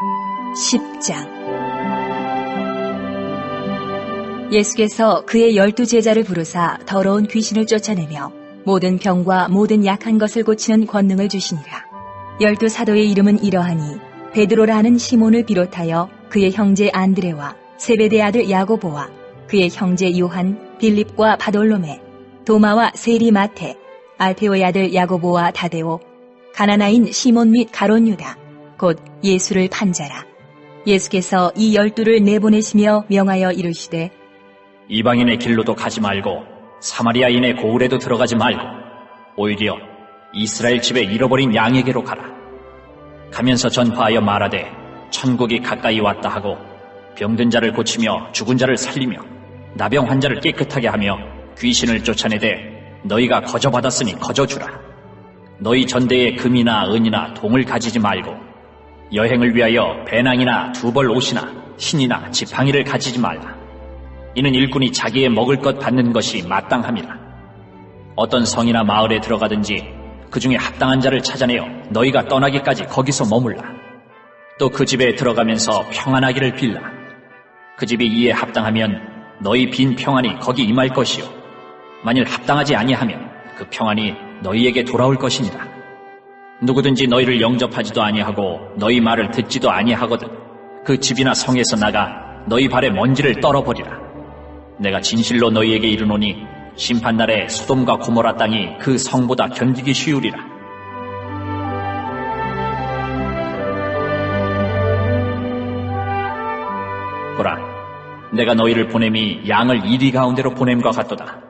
10장. 예수께서 그의 12제자를 부르사 더러운 귀신을 쫓아내며 모든 병과 모든 약한 것을 고치는 권능을 주시니라. 12사도의 이름은 이러하니 베드로라 하는 시몬을 비롯하여 그의 형제 안드레와 세베대 아들 야고보와 그의 형제 요한, 빌립과 바돌로메, 도마와 세리 마테, 알페오의 아들 야고보와 다데오, 가나나인 시몬 및 가롯 유다, 곧 예수를 판 자라. 예수께서 이 12를 내보내시며 명하여 이르시되 이방인의 길로도 가지 말고 사마리아인의 고을에도 들어가지 말고 오히려 이스라엘 집에 잃어버린 양에게로 가라. 가면서 전파하여 말하되 천국이 가까이 왔다 하고 병든 자를 고치며 죽은 자를 살리며 나병 환자를 깨끗하게 하며 귀신을 쫓아내되 너희가 거저받았으니 거저주라. 너희 전대에 금이나 은이나 동을 가지지 말고 여행을 위하여 배낭이나 두벌 옷이나 신이나 지팡이를 가지지 말라. 이는 일꾼이 자기의 먹을 것 받는 것이 마땅함이라. 어떤 성이나 마을에 들어가든지 그 중에 합당한 자를 찾아내어 너희가 떠나기까지 거기서 머물라. 또 그 집에 들어가면서 평안하기를 빌라. 그 집이 이에 합당하면 너희 빈 평안이 거기 임할 것이요 만일 합당하지 아니하면 그 평안이 너희에게 돌아올 것이니라. 누구든지 너희를 영접하지도 아니하고 너희 말을 듣지도 아니하거든 그 집이나 성에서 나가 너희 발에 먼지를 떨어버리라. 내가 진실로 너희에게 이르노니 심판날에 소돔과 고모라 땅이 그 성보다 견디기 쉬우리라. 보라, 내가 너희를 보냄이 양을 이리 가운데로 보냄과 같도다.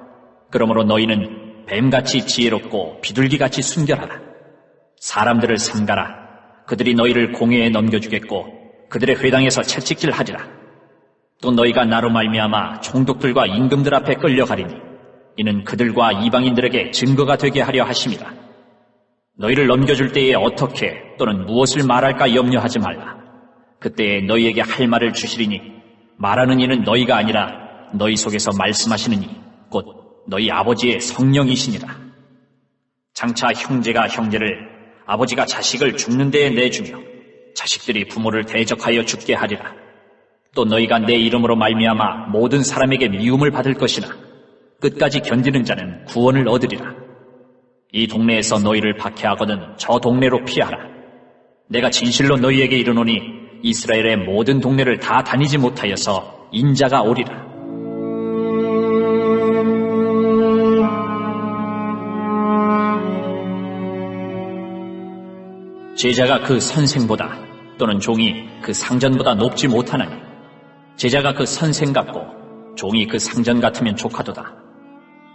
그러므로 너희는 뱀같이 지혜롭고 비둘기같이 순결하라. 사람들을 삼가라. 그들이 너희를 공회에 넘겨주겠고 그들의 회당에서 채찍질하리라. 또 너희가 나로 말미암아 총독들과 임금들 앞에 끌려가리니 이는 그들과 이방인들에게 증거가 되게 하려 하심이라. 너희를 넘겨줄 때에 어떻게 또는 무엇을 말할까 염려하지 말라. 그때에 너희에게 할 말을 주시리니 말하는 이는 너희가 아니라 너희 속에서 말씀하시는 이 곧 너희 아버지의 성령이시니라. 장차 형제가 형제를 아버지가 자식을 죽는 데에 내주며 자식들이 부모를 대적하여 죽게 하리라. 또 너희가 내 이름으로 말미암아 모든 사람에게 미움을 받을 것이나 끝까지 견디는 자는 구원을 얻으리라. 이 동네에서 너희를 박해하거든 저 동네로 피하라. 내가 진실로 너희에게 이르노니 이스라엘의 모든 동네를 다 다니지 못하여서 인자가 오리라. 제자가 그 선생보다 또는 종이 그 상전보다 높지 못하나니 제자가 그 선생 같고 종이 그 상전 같으면 족하도다.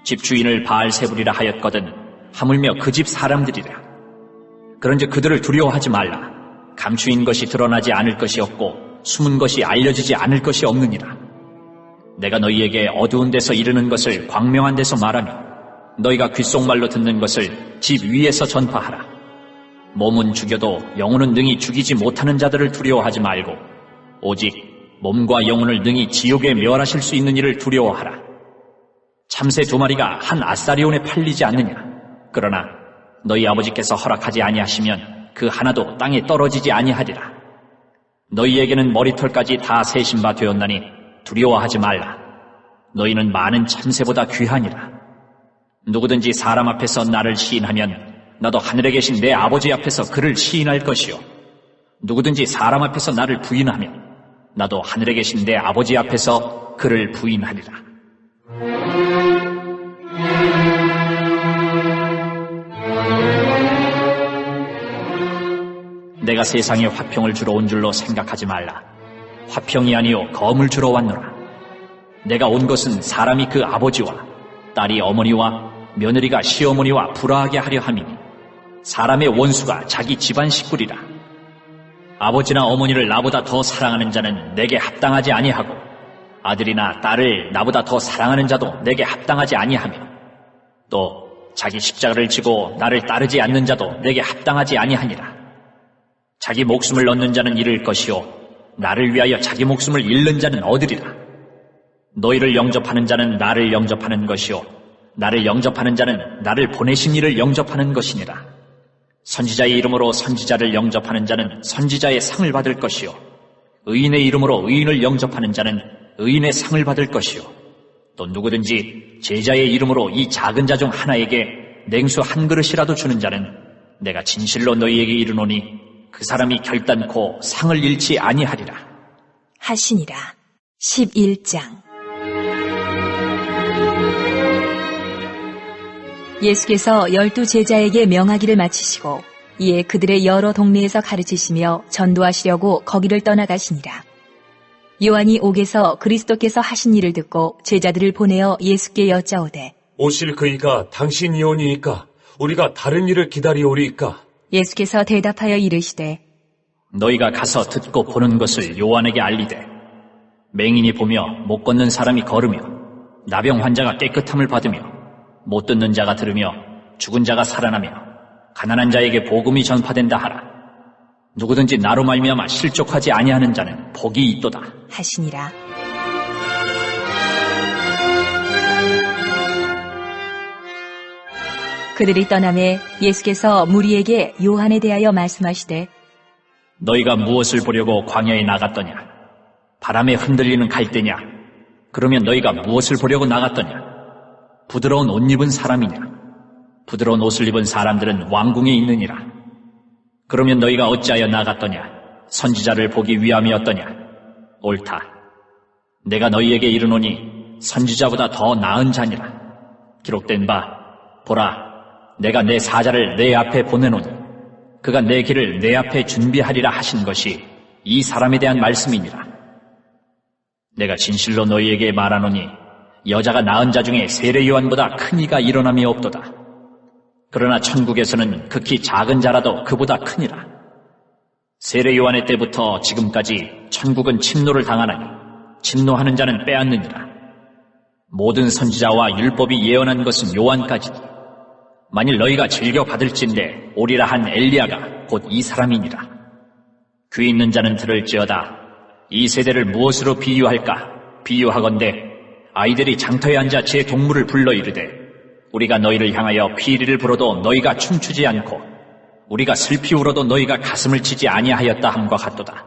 집주인을 바알세불이라 하였거든 하물며 그 집 사람들이라. 그런즉 그들을 두려워하지 말라. 감추인 것이 드러나지 않을 것이 없고 숨은 것이 알려지지 않을 것이 없느니라. 내가 너희에게 어두운 데서 이르는 것을 광명한 데서 말하며 너희가 귓속말로 듣는 것을 집 위에서 전파하라. 몸은 죽여도 영혼은 능히 죽이지 못하는 자들을 두려워하지 말고 오직 몸과 영혼을 능히 지옥에 멸하실 수 있는 이를 두려워하라. 참새 2마리가 한 아사리온에 팔리지 않느냐. 그러나 너희 아버지께서 허락하지 아니하시면 그 하나도 땅에 떨어지지 아니하리라. 너희에게는 머리털까지 다 세신 바 되었나니 두려워하지 말라. 너희는 많은 참새보다 귀하니라. 누구든지 사람 앞에서 나를 시인하면 나도 하늘에 계신 내 아버지 앞에서 그를 시인할 것이요 누구든지 사람 앞에서 나를 부인하면 나도 하늘에 계신 내 아버지 앞에서 그를 부인하리라. 내가 세상에 화평을 주러 온 줄로 생각하지 말라. 화평이 아니요 검을 주러 왔노라. 내가 온 것은 사람이 그 아버지와 딸이 어머니와 며느리가 시어머니와 불화하게 하려 함이니 사람의 원수가 자기 집안 식구리라. 아버지나 어머니를 나보다 더 사랑하는 자는 내게 합당하지 아니하고 아들이나 딸을 나보다 더 사랑하는 자도 내게 합당하지 아니하며 또 자기 십자가를 지고 나를 따르지 않는 자도 내게 합당하지 아니하니라. 자기 목숨을 얻는 자는 잃을 것이요 나를 위하여 자기 목숨을 잃는 자는 얻으리라. 너희를 영접하는 자는 나를 영접하는 것이요 나를 영접하는 자는 나를 보내신 이를 영접하는 것이니라. 선지자의 이름으로 선지자를 영접하는 자는 선지자의 상을 받을 것이요 의인의 이름으로 의인을 영접하는 자는 의인의 상을 받을 것이요 또 누구든지 제자의 이름으로 이 작은 자 중 하나에게 냉수 한 그릇이라도 주는 자는 내가 진실로 너희에게 이르노니 그 사람이 결단코 상을 잃지 아니하리라 하시니라. 11장. 예수께서 12 제자에게 명하기를 마치시고 이에 그들의 여러 동네에서 가르치시며 전도하시려고 거기를 떠나가시니라. 요한이 옥에서 그리스도께서 하신 일을 듣고 제자들을 보내어 예수께 여짜오되 오실 그이가 당신이오니이까 우리가 다른 일을 기다리오리이까? 예수께서 대답하여 이르시되 너희가 가서 듣고 보는 것을 요한에게 알리되 맹인이 보며 못 걷는 사람이 걸으며 나병 환자가 깨끗함을 받으며 못 듣는 자가 들으며 죽은 자가 살아나며 가난한 자에게 복음이 전파된다 하라. 누구든지 나로 말미암아 실족하지 아니하는 자는 복이 있도다 하시니라. 그들이 떠나매 예수께서 무리에게 요한에 대하여 말씀하시되 너희가 무엇을 보려고 광야에 나갔더냐? 바람에 흔들리는 갈대냐? 그러면 너희가 무엇을 보려고 나갔더냐? 부드러운 옷 입은 사람이냐? 부드러운 옷을 입은 사람들은 왕궁에 있느니라. 그러면 너희가 어찌하여 나갔더냐? 선지자를 보기 위함이었더냐? 옳다. 내가 너희에게 이르노니 선지자보다 더 나은 자니라. 기록된 바 보라 내가 내 사자를 내 앞에 보내노니 그가 내 길을 내 앞에 준비하리라 하신 것이 이 사람에 대한 말씀이니라. 내가 진실로 너희에게 말하노니 여자가 낳은 자 중에 세례 요한보다 큰 이가 일어남이 없도다. 그러나 천국에서는 극히 작은 자라도 그보다 크니라. 세례 요한의 때부터 지금까지 천국은 침노를 당하나니 침노하는 자는 빼앗느니라. 모든 선지자와 율법이 예언한 것은 요한까지니 만일 너희가 즐겨 받을진대 오리라 한 엘리야가 곧 이 사람이니라. 귀 있는 자는 들을지어다. 이 세대를 무엇으로 비유할까? 비유하건대 아이들이 장터에 앉아 제 동물을 불러 이르되 우리가 너희를 향하여 피리를 불어도 너희가 춤추지 않고 우리가 슬피 울어도 너희가 가슴을 치지 아니하였다 함과 같도다.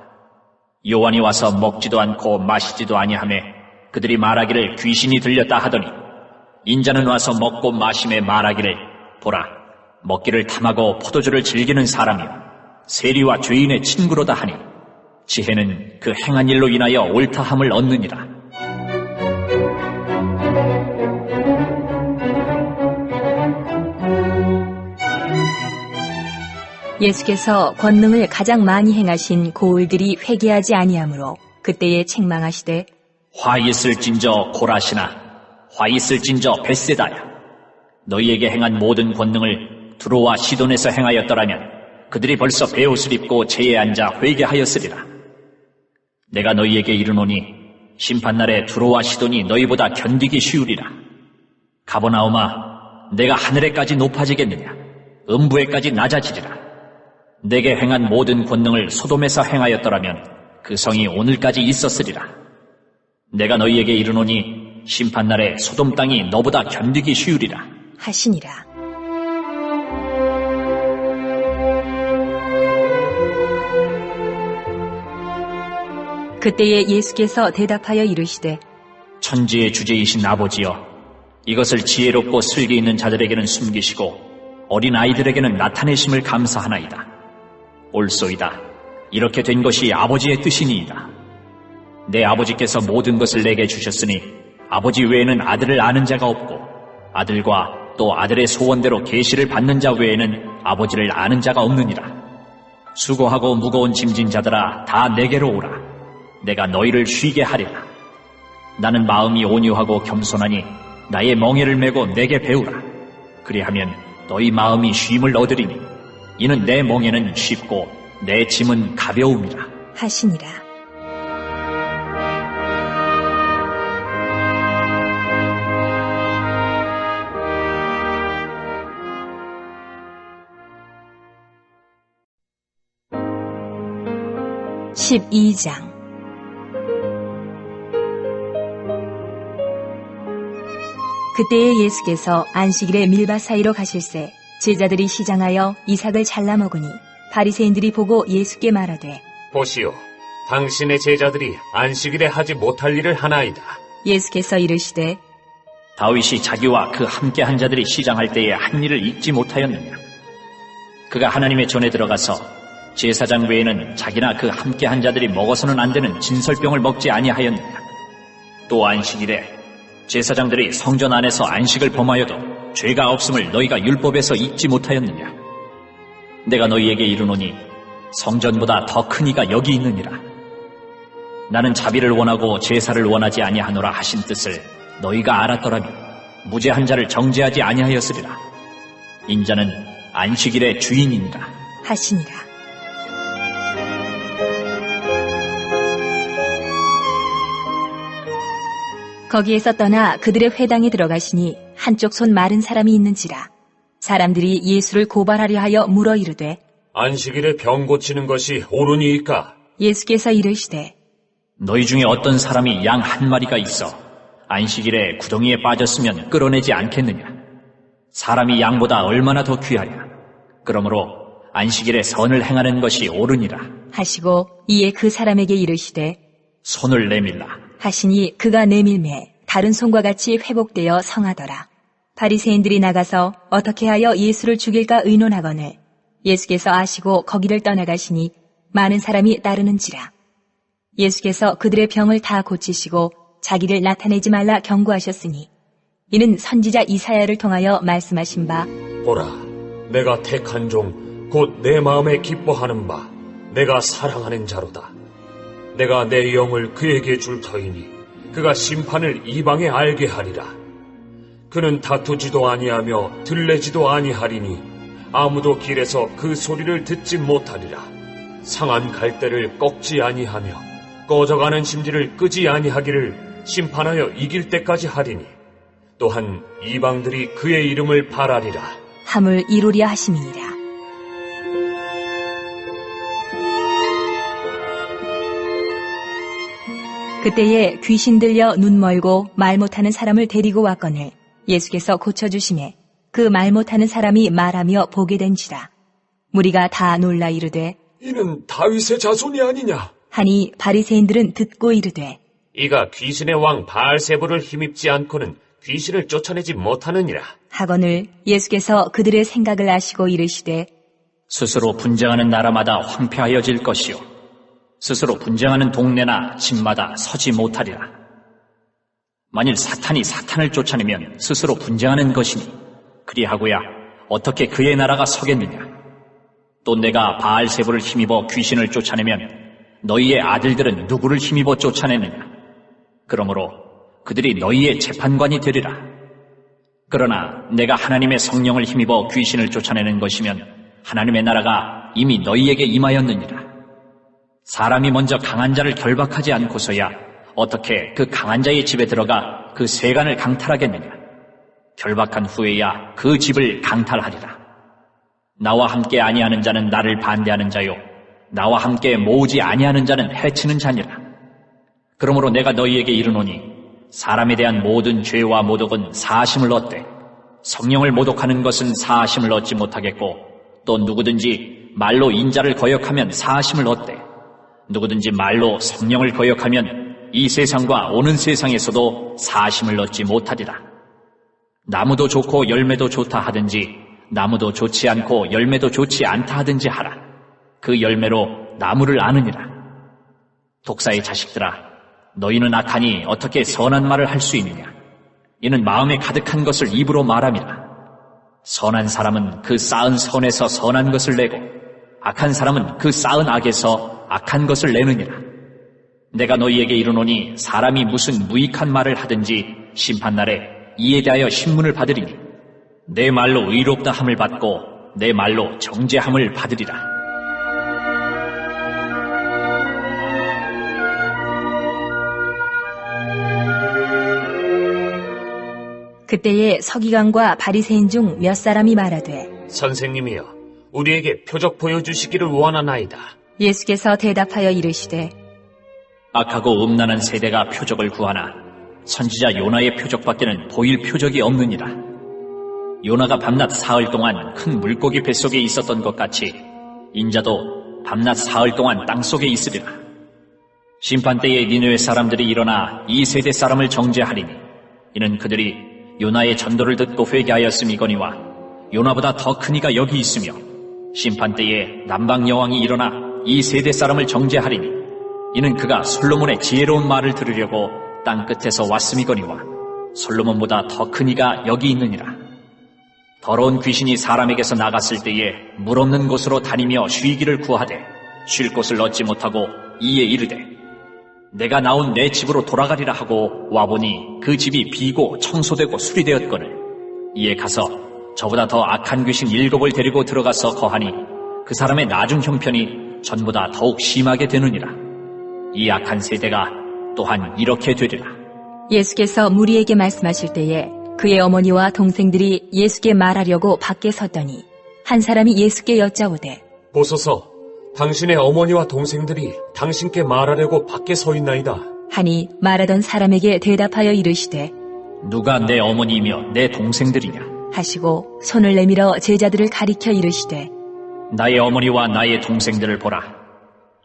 요한이 와서 먹지도 않고 마시지도 아니하매 그들이 말하기를 귀신이 들렸다 하더니 인자는 와서 먹고 마심에 말하기를 보라 먹기를 탐하고 포도주를 즐기는 사람이요 세리와 죄인의 친구로다 하니 지혜는 그 행한 일로 인하여 옳다함을 얻느니라. 예수께서 권능을 가장 많이 행하신 고을들이 회개하지 아니하므로 그때에 책망하시되 화 있을진저 고라시나 화 있을진저 벳세다야 너희에게 행한 모든 권능을 두로와 시돈에서 행하였더라면 그들이 벌써 베옷을 입고 제에 앉아 회개하였으리라. 내가 너희에게 이르노니 심판날에 두로와 시돈이 너희보다 견디기 쉬우리라. 가버나움아 내가 하늘에까지 높아지겠느냐 음부에까지 낮아지리라. 내게 행한 모든 권능을 소돔에서 행하였더라면 그 성이 오늘까지 있었으리라. 내가 너희에게 이르노니 심판날에 소돔 땅이 너보다 견디기 쉬우리라 하시니라. 그때에 예수께서 대답하여 이르시되 천지의 주제이신 아버지여 이것을 지혜롭고 슬기 있는 자들에게는 숨기시고 어린 아이들에게는 나타내심을 감사하나이다. 옳소이다. 이렇게 된 것이 아버지의 뜻이니이다. 내 아버지께서 모든 것을 내게 주셨으니 아버지 외에는 아들을 아는 자가 없고 아들과 또 아들의 소원대로 계시를 받는 자 외에는 아버지를 아는 자가 없느니라. 수고하고 무거운 짐진 자들아 다 내게로 오라. 내가 너희를 쉬게 하리라. 나는 마음이 온유하고 겸손하니 나의 멍에를 메고 내게 배우라. 그리하면 너희 마음이 쉼을 얻으리니 이는 내 멍에는 쉽고 내 짐은 가벼움이라 하시니라. (12장) 그때에 예수께서 안식일에 밀밭 사이로 가실새 제자들이 시장하여 이삭을 잘라 먹으니 바리새인들이 보고 예수께 말하되 보시오, 당신의 제자들이 안식일에 하지 못할 일을 하나이다. 예수께서 이르시되 다윗이 자기와 그 함께한 자들이 시장할 때에 한 일을 잊지 못하였느냐? 그가 하나님의 전에 들어가서 제사장 외에는 자기나 그 함께한 자들이 먹어서는 안 되는 진설병을 먹지 아니하였느냐? 또 안식일에 제사장들이 성전 안에서 안식을 범하여도 죄가 없음을 너희가 율법에서 잊지 못하였느냐? 내가 너희에게 이르노니 성전보다 더 큰 이가 여기 있느니라. 나는 자비를 원하고 제사를 원하지 아니하노라 하신 뜻을 너희가 알았더라면 무죄한 자를 정죄하지 아니하였으리라. 인자는 안식일의 주인이니라 하시니라. 거기에서 떠나 그들의 회당에 들어가시니 한쪽 손 마른 사람이 있는지라. 사람들이 예수를 고발하려 하여 물어 이르되 안식일에 병 고치는 것이 옳으니이까? 예수께서 이르시되 너희 중에 어떤 사람이 양 한 마리가 있어 안식일에 구덩이에 빠졌으면 끌어내지 않겠느냐? 사람이 양보다 얼마나 더 귀하랴? 그러므로 안식일에 선을 행하는 것이 옳으니라 하시고 이에 그 사람에게 이르시되 손을 내밀라. 하시니 그가 내밀매 다른 손과 같이 회복되어 성하더라. 바리새인들이 나가서 어떻게 하여 예수를 죽일까 의논하거늘 예수께서 아시고 거기를 떠나가시니 많은 사람이 따르는지라. 예수께서 그들의 병을 다 고치시고 자기를 나타내지 말라 경고하셨으니 이는 선지자 이사야를 통하여 말씀하신 바 보라, 내가 택한 종 곧 내 마음에 기뻐하는 바 내가 사랑하는 자로다. 내가 내 영을 그에게 줄 터이니 그가 심판을 이방에 알게 하리라. 그는 다투지도 아니하며 들레지도 아니하리니 아무도 길에서 그 소리를 듣지 못하리라. 상한 갈대를 꺾지 아니하며 꺼져가는 심지를 끄지 아니하기를 심판하여 이길 때까지 하리니 또한 이방들이 그의 이름을 발하리라 함을 이루려 하심이니라. 그때에 귀신 들려 눈 멀고 말 못하는 사람을 데리고 왔거늘 예수께서 고쳐주심에 그 말 못하는 사람이 말하며 보게 된지라. 무리가 다 놀라 이르되 이는 다윗의 자손이 아니냐? 하니 바리새인들은 듣고 이르되 이가 귀신의 왕 바알세불을 힘입지 않고는 귀신을 쫓아내지 못하느니라 하거늘 예수께서 그들의 생각을 아시고 이르시되 스스로 분쟁하는 나라마다 황폐하여질 것이요 스스로 분쟁하는 동네나 집마다 서지 못하리라. 만일 사탄이 사탄을 쫓아내면 스스로 분쟁하는 것이니 그리하고야 어떻게 그의 나라가 서겠느냐. 또 내가 바알세불을 힘입어 귀신을 쫓아내면 너희의 아들들은 누구를 힘입어 쫓아내느냐. 그러므로 그들이 너희의 재판관이 되리라. 그러나 내가 하나님의 성령을 힘입어 귀신을 쫓아내는 것이면 하나님의 나라가 이미 너희에게 임하였느니라. 사람이 먼저 강한 자를 결박하지 않고서야 어떻게 그 강한 자의 집에 들어가 그 세간을 강탈하겠느냐. 결박한 후에야 그 집을 강탈하리라. 나와 함께 아니하는 자는 나를 반대하는 자요 나와 함께 모으지 아니하는 자는 해치는 자니라. 그러므로 내가 너희에게 이르노니 사람에 대한 모든 죄와 모독은 사하심을 얻되 성령을 모독하는 것은 사하심을 얻지 못하겠고 또 누구든지 말로 인자를 거역하면 사하심을 얻되 누구든지 말로 성령을 거역하면 이 세상과 오는 세상에서도 사하심을 얻지 못하리라. 나무도 좋고 열매도 좋다 하든지 나무도 좋지 않고 열매도 좋지 않다 하든지 하라. 그 열매로 나무를 아느니라. 독사의 자식들아, 너희는 악하니 어떻게 선한 말을 할 수 있느냐. 이는 마음에 가득한 것을 입으로 말함이라. 선한 사람은 그 쌓은 선에서 선한 것을 내고 악한 사람은 그 쌓은 악에서 악한 것을 내느니라. 내가 너희에게 이르노니 사람이 무슨 무익한 말을 하든지 심판날에 이에 대하여 신문을 받으리니 내 말로 의롭다 함을 받고 내 말로 정죄함을 받으리라. 그때에 서기관과 바리새인 중 몇 사람이 말하되 선생님이여, 우리에게 표적 보여주시기를 원하나이다. 예수께서 대답하여 이르시되 악하고 음란한 세대가 표적을 구하나 선지자 요나의 표적밖에는 보일 표적이 없느니라. 요나가 밤낮 사흘 동안 큰 물고기 뱃속에 있었던 것 같이 인자도 밤낮 사흘 동안 땅속에 있으리라. 심판때에 니느웨 사람들이 일어나 이 세대 사람을 정죄하리니 이는 그들이 요나의 전도를 듣고 회개하였음이거니와 요나보다 더 큰 이가 여기 있으며 심판때에 남방 여왕이 일어나 이 세대 사람을 정죄하리니 이는 그가 솔로몬의 지혜로운 말을 들으려고 땅 끝에서 왔음이거니와 솔로몬보다 더 큰 이가 여기 있느니라. 더러운 귀신이 사람에게서 나갔을 때에 물 없는 곳으로 다니며 쉬기를 구하되 쉴 곳을 얻지 못하고 이에 이르되 내가 나온 내 집으로 돌아가리라 하고 와보니 그 집이 비고 청소되고 수리되었거늘 이에 가서 저보다 더 악한 귀신 7을 데리고 들어가서 거하니 그 사람의 나중 형편이 전보다 더욱 심하게 되느니라. 이 악한 세대가 또한 이렇게 되리라. 예수께서 무리에게 말씀하실 때에 그의 어머니와 동생들이 예수께 말하려고 밖에 섰더니 한 사람이 예수께 여짜오되 보소서, 당신의 어머니와 동생들이 당신께 말하려고 밖에 서 있나이다. 하니 말하던 사람에게 대답하여 이르시되 누가 내 어머니이며 내 동생들이냐? 하시고 손을 내밀어 제자들을 가리켜 이르시되 나의 어머니와 나의 동생들을 보라.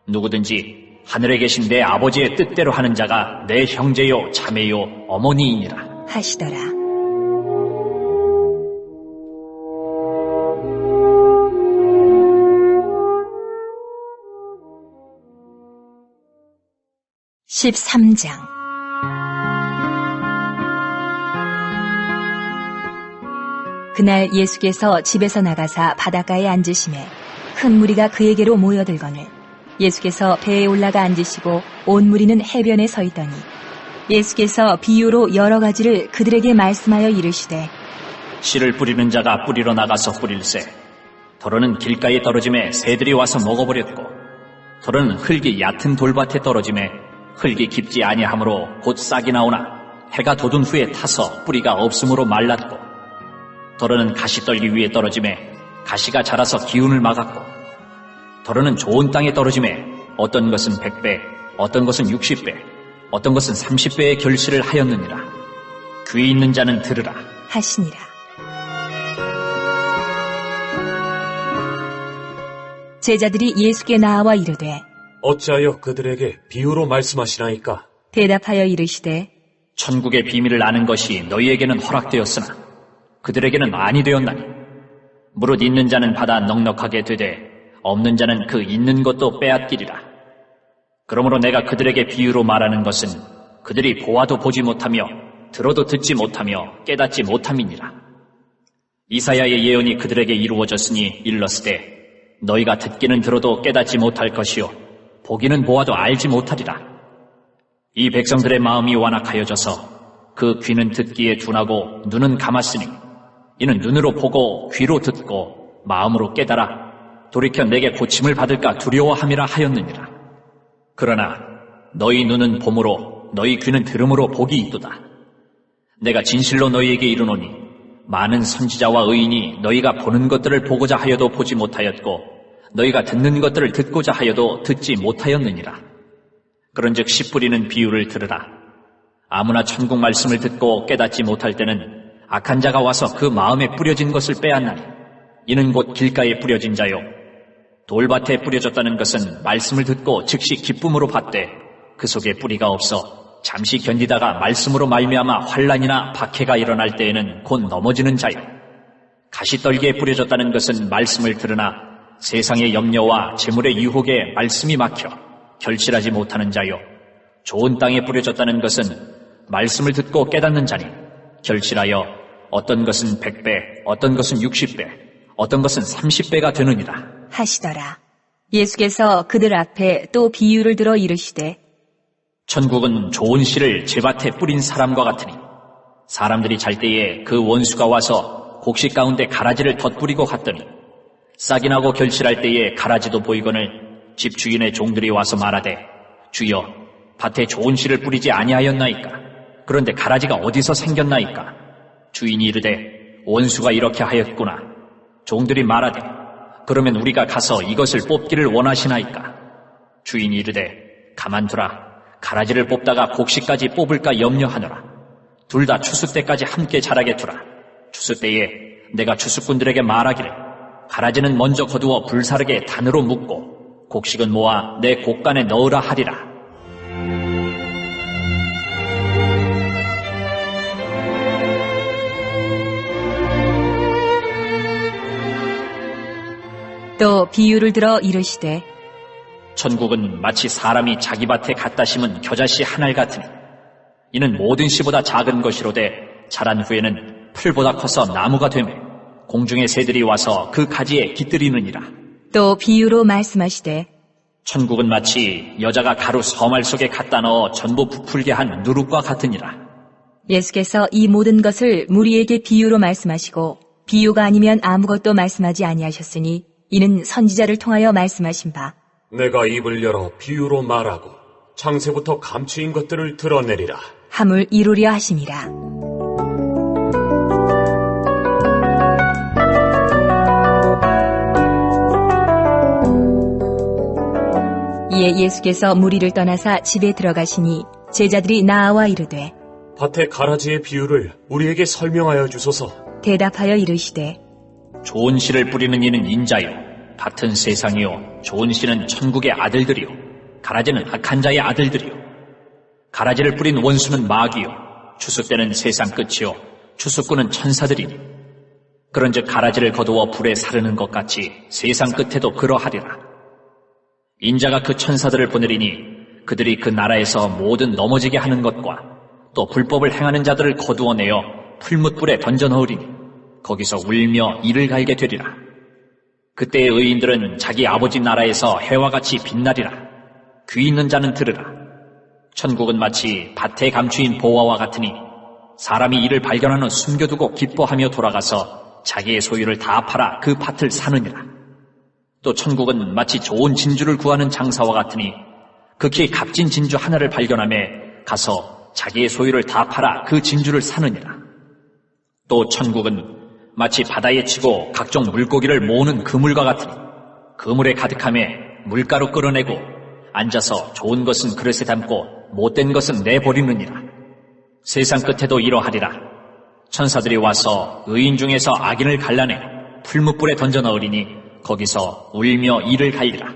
누구든지 하늘에 계신 내 아버지의 뜻대로 하는 자가 내 형제요 자매요 어머니이니라 하시더라. (13장) 그날 예수께서 집에서 나가사 바닷가에 앉으시매 큰 무리가 그에게로 모여들거늘 예수께서 배에 올라가 앉으시고 온 무리는 해변에 서 있더니 예수께서 비유로 여러 가지를 그들에게 말씀하여 이르시되 씨를 뿌리는 자가 뿌리러 나가서 뿌릴새 더러는 길가에 떨어짐에 새들이 와서 먹어버렸고 더러는 흙이 얕은 돌밭에 떨어짐에 흙이 깊지 아니하므로 곧 싹이 나오나 해가 돋은 후에 타서 뿌리가 없으므로 말랐고 더러는 가시떨기 위에 떨어짐에 가시가 자라서 기운을 막았고 더러는 좋은 땅에 떨어짐에 어떤 것은 100배, 어떤 것은 60배, 어떤 것은 30배의 결실을 하였느니라. 귀 있는 자는 들으라 하시니라. 제자들이 예수께 나와 이르되 어찌하여 그들에게 비유로 말씀하시나이까? 대답하여 이르시되 천국의 비밀을 아는 것이 너희에게는 허락되었으나 그들에게는 아니 되었나니 무릇 있는 자는 받아 넉넉하게 되되 없는 자는 그 있는 것도 빼앗기리라. 그러므로 내가 그들에게 비유로 말하는 것은 그들이 보아도 보지 못하며 들어도 듣지 못하며 깨닫지 못함이니라. 이사야의 예언이 그들에게 이루어졌으니 일렀으되 너희가 듣기는 들어도 깨닫지 못할 것이요 보기는 보아도 알지 못하리라. 이 백성들의 마음이 완악하여져서 그 귀는 듣기에 둔하고 눈은 감았으니 이는 눈으로 보고 귀로 듣고 마음으로 깨달아 돌이켜 내게 고침을 받을까 두려워함이라 하였느니라. 그러나 너희 눈은 봄으로 너희 귀는 들음으로 복이 있도다. 내가 진실로 너희에게 이르노니 많은 선지자와 의인이 너희가 보는 것들을 보고자 하여도 보지 못하였고 너희가 듣는 것들을 듣고자 하여도 듣지 못하였느니라. 그런즉 씨 뿌리는 비유를 들으라. 아무나 천국 말씀을 듣고 깨닫지 못할 때는 악한 자가 와서 그 마음에 뿌려진 것을 빼앗나니 이는 곧 길가에 뿌려진 자요 돌밭에 뿌려졌다는 것은 말씀을 듣고 즉시 기쁨으로 받되 그 속에 뿌리가 없어 잠시 견디다가 말씀으로 말미암아 환난이나 박해가 일어날 때에는 곧 넘어지는 자요 가시떨기에 뿌려졌다는 것은 말씀을 들으나 세상의 염려와 재물의 유혹에 말씀이 막혀 결실하지 못하는 자요 좋은 땅에 뿌려졌다는 것은 말씀을 듣고 깨닫는 자니 결실하여 어떤 것은 100배, 어떤 것은 60배, 어떤 것은 30배가 되느니라 하시더라. 예수께서 그들 앞에 또 비유를 들어 이르시되 천국은 좋은 씨를 제밭에 뿌린 사람과 같으니 사람들이 잘 때에 그 원수가 와서 곡식 가운데 가라지를 덧뿌리고 갔더니 싹이 나고 결실할 때에 가라지도 보이거늘 집 주인의 종들이 와서 말하되 주여 밭에 좋은 씨를 뿌리지 아니하였나이까? 그런데 가라지가 어디서 생겼나이까? 주인이 이르되 원수가 이렇게 하였구나. 종들이 말하되 그러면 우리가 가서 이것을 뽑기를 원하시나이까? 주인이 이르되 가만두라. 가라지를 뽑다가 곡식까지 뽑을까 염려하노라. 둘 다 추수 때까지 함께 자라게 두라. 추수 때에 내가 추수꾼들에게 말하기를 가라지는 먼저 거두어 불사르게 단으로 묶고 곡식은 모아 내 곡간에 넣으라 하리라. 또 비유를 들어 이르시되 천국은 마치 사람이 자기 밭에 갖다 심은 겨자씨 한 알 같으니 이는 모든 씨보다 작은 것이로되 자란 후에는 풀보다 커서 나무가 되며 공중의 새들이 와서 그 가지에 깃들이느니라. 또 비유로 말씀하시되 천국은 마치 여자가 가루 서말 속에 갖다 넣어 전부 부풀게 한 누룩과 같으니라. 예수께서 이 모든 것을 무리에게 비유로 말씀하시고 비유가 아니면 아무것도 말씀하지 아니하셨으니 이는 선지자를 통하여 말씀하신 바 내가 입을 열어 비유로 말하고 창세부터 감추인 것들을 드러내리라 함을 이루려 하심이라. 이에 예수께서 무리를 떠나사 집에 들어가시니 제자들이 나아와 이르되 밭의 가라지의 비유를 우리에게 설명하여 주소서. 대답하여 이르시되 좋은 씨를 뿌리는 이는 인자요 밭은 세상이요 좋은 씨는 천국의 아들들이요 가라지는 악한 자의 아들들이요 가라지를 뿌린 원수는 마귀요 추수 때는 세상 끝이요 추수꾼은 천사들이니 그런즉 가라지를 거두어 불에 사르는 것 같이 세상 끝에도 그러하리라. 인자가 그 천사들을 보내리니 그들이 그 나라에서 모든 넘어지게 하는 것과 또 불법을 행하는 자들을 거두어내어 풀무불에 던져 넣으리니 거기서 울며 이를 갈게 되리라. 그때의 의인들은 자기 아버지 나라에서 해와 같이 빛나리라. 귀 있는 자는 들으라. 천국은 마치 밭에 감추인 보화와 같으니 사람이 이를 발견하는 숨겨두고 기뻐하며 돌아가서 자기의 소유를 다 팔아 그 밭을 사느니라. 또 천국은 마치 좋은 진주를 구하는 장사와 같으니 극히 값진 진주 하나를 발견하며 가서 자기의 소유를 다 팔아 그 진주를 사느니라. 또 천국은 마치 바다에 치고 각종 물고기를 모으는 그물과 같으니 그물에 가득하며 물가로 끌어내고 앉아서 좋은 것은 그릇에 담고 못된 것은 내버리느니라. 세상 끝에도 이러하리라. 천사들이 와서 의인 중에서 악인을 갈라내 풀무불에 던져 넣으리니 거기서 울며 이를 갈리라.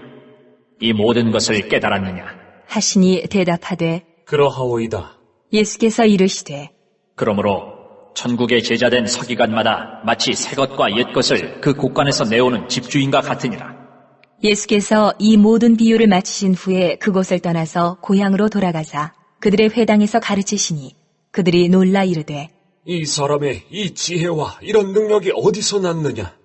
이 모든 것을 깨달았느냐 하시니 대답하되 그러하오이다. 예수께서 이르시되 그러므로 천국의 제자된 서기관마다 마치 새 것과 옛 것을 그 곳간에서 내오는 집주인과 같으니라. 예수께서 이 모든 비유를 마치신 후에 그곳을 떠나서 고향으로 돌아가사 그들의 회당에서 가르치시니 그들이 놀라 이르되 이 사람의 이 지혜와 이런 능력이 어디서 났느냐?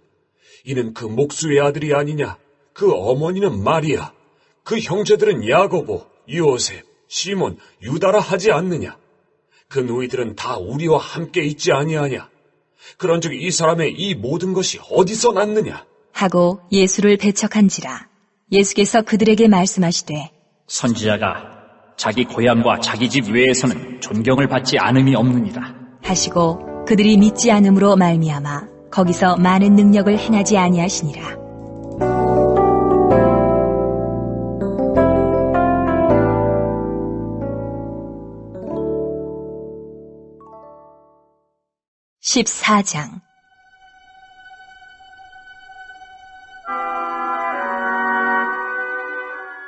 이는 그 목수의 아들이 아니냐? 그 어머니는 마리아, 그 형제들은 야고보, 요셉, 시몬, 유다라 하지 않느냐? 그 누이들은 다 우리와 함께 있지 아니하냐? 그런즉 이 사람의 이 모든 것이 어디서 났느냐? 하고 예수를 배척한지라. 예수께서 그들에게 말씀하시되 선지자가 자기 고향과 자기 집 외에서는 존경을 받지 않음이 없느니라 하시고 그들이 믿지 않음으로 말미암아 거기서 많은 능력을 행하지 아니하시니라. (14장)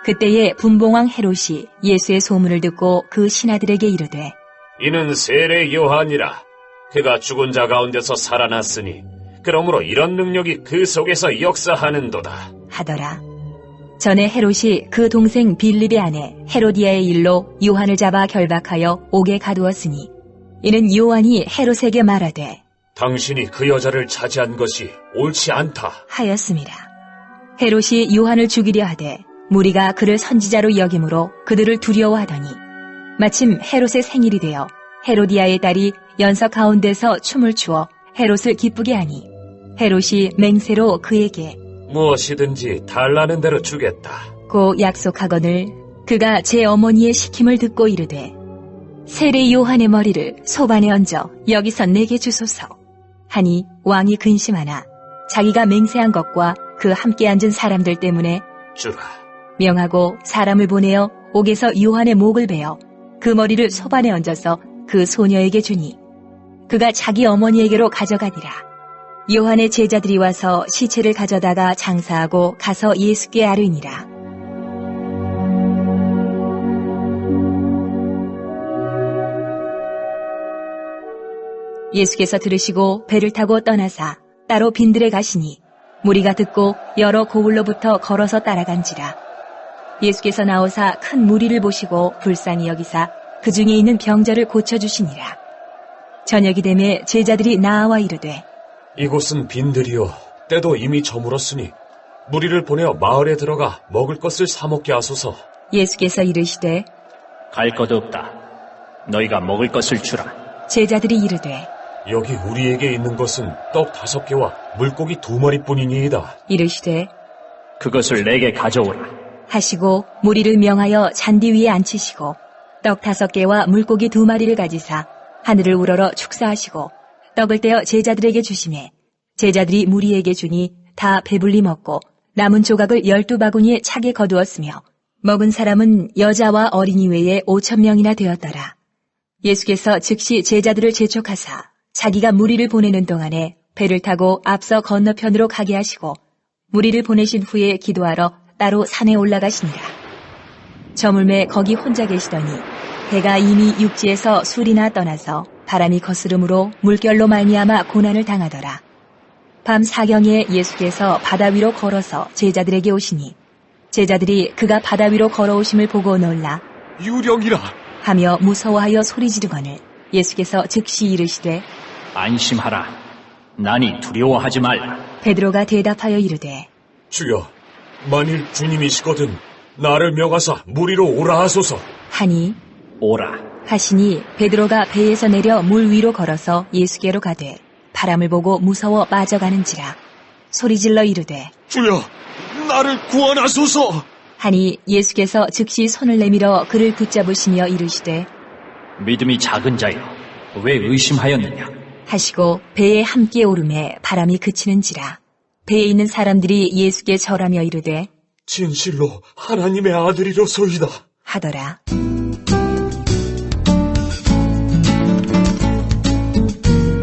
그때에 분봉왕 헤롯이 예수의 소문을 듣고 그 신하들에게 이르되 이는 세례 요한이라. 그가 죽은 자 가운데서 살아났으니 그러므로 이런 능력이 그 속에서 역사하는도다 하더라. 전에 헤롯이 그 동생 빌립의 아내 헤로디아의 일로 요한을 잡아 결박하여 옥에 가두었으니 이는 요한이 헤롯에게 말하되 당신이 그 여자를 차지한 것이 옳지 않다 하였음이라. 헤롯이 요한을 죽이려 하되 무리가 그를 선지자로 여김으로 그들을 두려워하더니 마침 헤롯의 생일이 되어 헤로디아의 딸이 연석 가운데서 춤을 추어 헤롯을 기쁘게 하니 헤롯이 맹세로 그에게 무엇이든지 달라는 대로 주겠다 고 약속하거늘 그가 제 어머니의 시킴을 듣고 이르되 세례 요한의 머리를 소반에 얹어 여기서 내게 주소서 하니 왕이 근심하나 자기가 맹세한 것과 그 함께 앉은 사람들 때문에 주라 명하고 사람을 보내어 옥에서 요한의 목을 베어 그 머리를 소반에 얹어서 그 소녀에게 주니 그가 자기 어머니에게로 가져가니라. 요한의 제자들이 와서 시체를 가져다가 장사하고 가서 예수께 아뢰니라. 예수께서 들으시고 배를 타고 떠나사 따로 빈들에 가시니 무리가 듣고 여러 고을로부터 걸어서 따라간지라. 예수께서 나오사 큰 무리를 보시고 불쌍히 여기사 그 중에 있는 병자를 고쳐주시니라. 저녁이 되매 제자들이 나아와 이르되 이곳은 빈들이요 때도 이미 저물었으니 무리를 보내어 마을에 들어가 먹을 것을 사 먹게 하소서. 예수께서 이르시되 갈 것 없다. 너희가 먹을 것을 주라. 제자들이 이르되 여기 우리에게 있는 것은 떡 5개와 물고기 2마리뿐이니이다. 이르시되 그것을 내게 가져오라. 하시고 무리를 명하여 잔디 위에 앉히시고 떡 5개와 물고기 2마리를 가지사 하늘을 우러러 축사하시고 떡을 떼어 제자들에게 주시매 제자들이 무리에게 주니 다 배불리 먹고 남은 조각을 12바구니에 차게 거두었으며 먹은 사람은 여자와 어린이 외에 5,000명이나 되었더라. 예수께서 즉시 제자들을 재촉하사 자기가 무리를 보내는 동안에 배를 타고 앞서 건너편으로 가게 하시고 무리를 보내신 후에 기도하러 따로 산에 올라가시니라. 저물매 거기 혼자 계시더니 해가 이미 육지에서 술이나 떠나서 바람이 거스름으로 물결로 말미암아 고난을 당하더라. 밤 사경에 예수께서 바다 위로 걸어서 제자들에게 오시니 제자들이 그가 바다 위로 걸어오심을 보고 놀라 유령이라 하며 무서워하여 소리 지르거늘 예수께서 즉시 이르시되 안심하라. 나니 두려워하지 말라. 베드로가 대답하여 이르되 주여 만일 주님이시거든 나를 명하사 무리로 오라 하소서. 하니 오라. 하시니 베드로가 배에서 내려 물 위로 걸어서 예수께로 가되 바람을 보고 무서워 빠져가는지라 소리질러 이르되 주여 나를 구원하소서. 하니 예수께서 즉시 손을 내밀어 그를 붙잡으시며 이르시되 믿음이 작은 자여, 왜 의심하였느냐? 하시고 배에 함께 오르매 바람이 그치는지라. 배에 있는 사람들이 예수께 절하며 이르되 진실로 하나님의 아들이로소이다 하더라.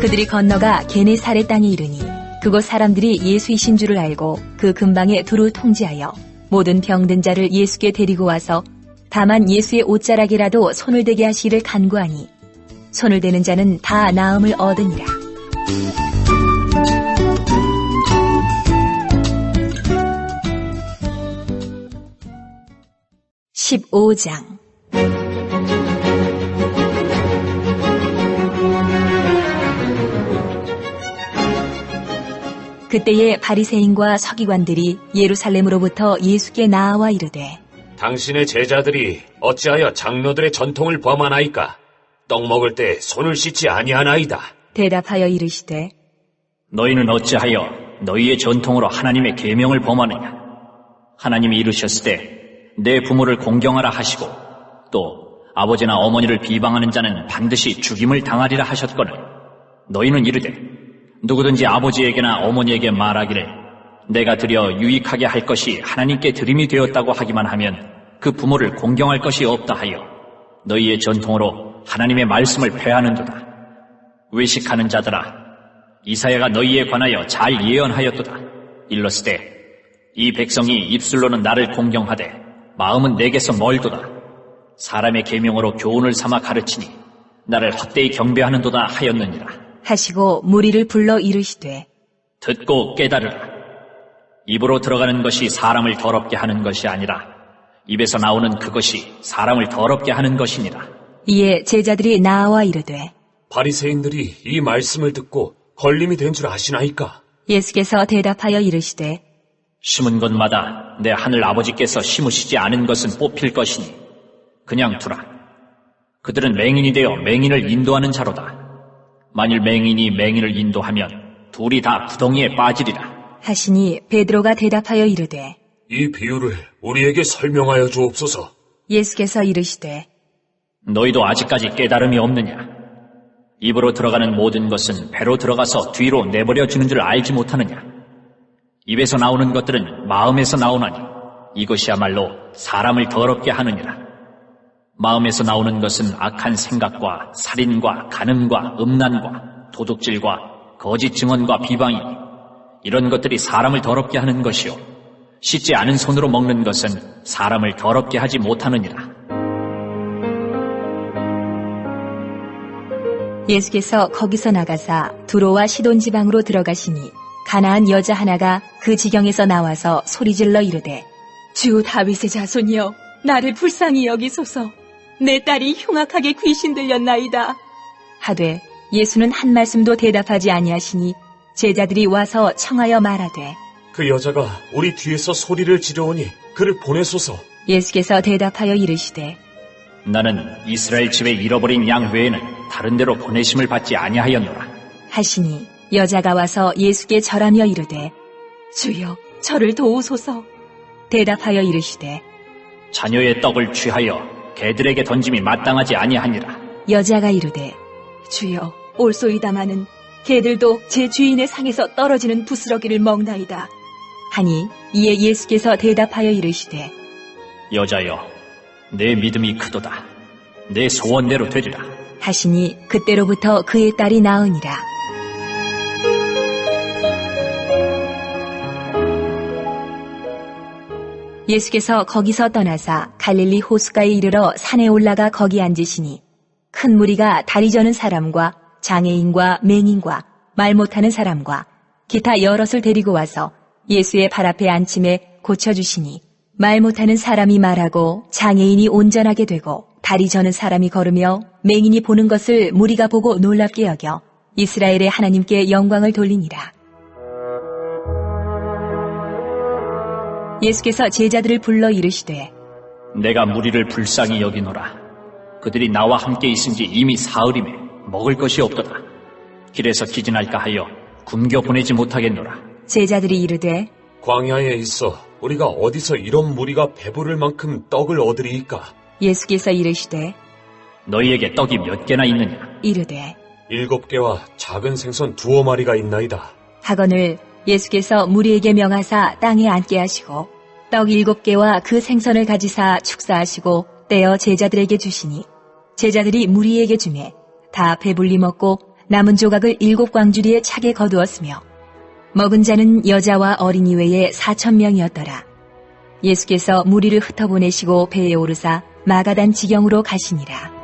그들이 건너가 게네사렛 땅에 이르니 그곳 사람들이 예수이신 줄을 알고 그 근방에 두루 통지하여 모든 병든 자를 예수께 데리고 와서 다만 예수의 옷자락이라도 손을 대게 하시기를 간구하니 손을 대는 자는 다 나음을 얻으니라. (15장) 그때에 바리새인과 서기관들이 예루살렘으로부터 예수께 나아와 이르되 당신의 제자들이 어찌하여 장로들의 전통을 범하나이까? 떡 먹을 때 손을 씻지 아니하나이다. 대답하여 이르시되 너희는 어찌하여 너희의 전통으로 하나님의 계명을 범하느냐? 하나님이 이르셨을 때 내 부모를 공경하라 하시고 또 아버지나 어머니를 비방하는 자는 반드시 죽임을 당하리라 하셨거늘 너희는 이르되 누구든지 아버지에게나 어머니에게 말하기를 내가 드려 유익하게 할 것이 하나님께 드림이 되었다고 하기만 하면 그 부모를 공경할 것이 없다 하여 너희의 전통으로 하나님의 말씀을 폐하는도다. 외식하는 자들아, 이사야가 너희에 관하여 잘 예언하였도다. 일렀으되 이 백성이 입술로는 나를 공경하되 마음은 내게서 멀도다. 사람의 계명으로 교훈을 삼아 가르치니 나를 헛되이 경배하는도다 하였느니라. 하시고 무리를 불러 이르시되 듣고 깨달으라. 입으로 들어가는 것이 사람을 더럽게 하는 것이 아니라 입에서 나오는 그것이 사람을 더럽게 하는 것이니라. 이에 제자들이 나아와 이르되 바리새인들이 이 말씀을 듣고 걸림이 된 줄 아시나이까? 예수께서 대답하여 이르시되 심은 것마다 내 하늘 아버지께서 심으시지 않은 것은 뽑힐 것이니 그냥 두라. 그들은 맹인이 되어 맹인을 인도하는 자로다. 만일 맹인이 맹인을 인도하면 둘이 다 구덩이에 빠지리라. 하시니 베드로가 대답하여 이르되 이 비유를 우리에게 설명하여 주옵소서. 예수께서 이르시되 너희도 아직까지 깨달음이 없느냐? 입으로 들어가는 모든 것은 배로 들어가서 뒤로 내버려지는 줄 알지 못하느냐? 입에서 나오는 것들은 마음에서 나오나니 이것이야말로 사람을 더럽게 하느니라. 마음에서 나오는 것은 악한 생각과 살인과 간음과 음란과 도둑질과 거짓 증언과 비방이니 이런 것들이 사람을 더럽게 하는 것이요 씻지 않은 손으로 먹는 것은 사람을 더럽게 하지 못하느니라. 예수께서 거기서 나가사 두로와 시돈 지방으로 들어가시니 가나안 여자 하나가 그 지경에서 나와서 소리질러 이르되 주 다윗의 자손이여 나를 불쌍히 여기소서. 내 딸이 흉악하게 귀신 들렸나이다 하되 예수는 한 말씀도 대답하지 아니하시니 제자들이 와서 청하여 말하되 그 여자가 우리 뒤에서 소리를 지르오니 그를 보내소서. 예수께서 대답하여 이르시되 나는 이스라엘 집에 잃어버린 양 외에는 다른 데로 보내심을 받지 아니하였노라. 하시니 여자가 와서 예수께 절하며 이르되 주여 저를 도우소서. 대답하여 이르시되 자녀의 떡을 취하여 개들에게 던짐이 마땅하지 아니하니라. 여자가 이르되 주여 올소이다마는 개들도 제 주인의 상에서 떨어지는 부스러기를 먹나이다 하니 이에 예수께서 대답하여 이르시되 여자여 내 믿음이 크도다. 내 소원대로 되리라. 하시니 그때로부터 그의 딸이 나으니라. 예수께서 거기서 떠나사 갈릴리 호수가에 이르러 산에 올라가 거기 앉으시니 큰 무리가 다리 저는 사람과 장애인과 맹인과 말 못하는 사람과 기타 여럿을 데리고 와서 예수의 발 앞에 앉힘에 고쳐주시니 말 못하는 사람이 말하고 장애인이 온전하게 되고 다리 저는 사람이 걸으며 맹인이 보는 것을 무리가 보고 놀랍게 여겨 이스라엘의 하나님께 영광을 돌리니라. 예수께서 제자들을 불러 이르시되 내가 무리를 불쌍히 여기노라. 그들이 나와 함께 있은 지 이미 사흘이매 먹을 것이 없도다. 길에서 기진할까 하여 굶겨 보내지 못하겠노라. 제자들이 이르되 광야에 있어 우리가 어디서 이런 무리가 배부를 만큼 떡을 얻으리이까? 예수께서 이르시되 너희에게 떡이 몇 개나 있느냐? 이르되 7개와 작은 생선 2마리가 있나이다. 하거늘 예수께서 무리에게 명하사 땅에 앉게 하시고 떡 7개와 그 생선을 가지사 축사하시고 떼어 제자들에게 주시니 제자들이 무리에게 주매 다 배불리 먹고 남은 조각을 7광주리에 차게 거두었으며 먹은 자는 여자와 어린이 외에 4,000명이었더라. 예수께서 무리를 흩어보내시고 배에 오르사 마가단 지경으로 가시니라.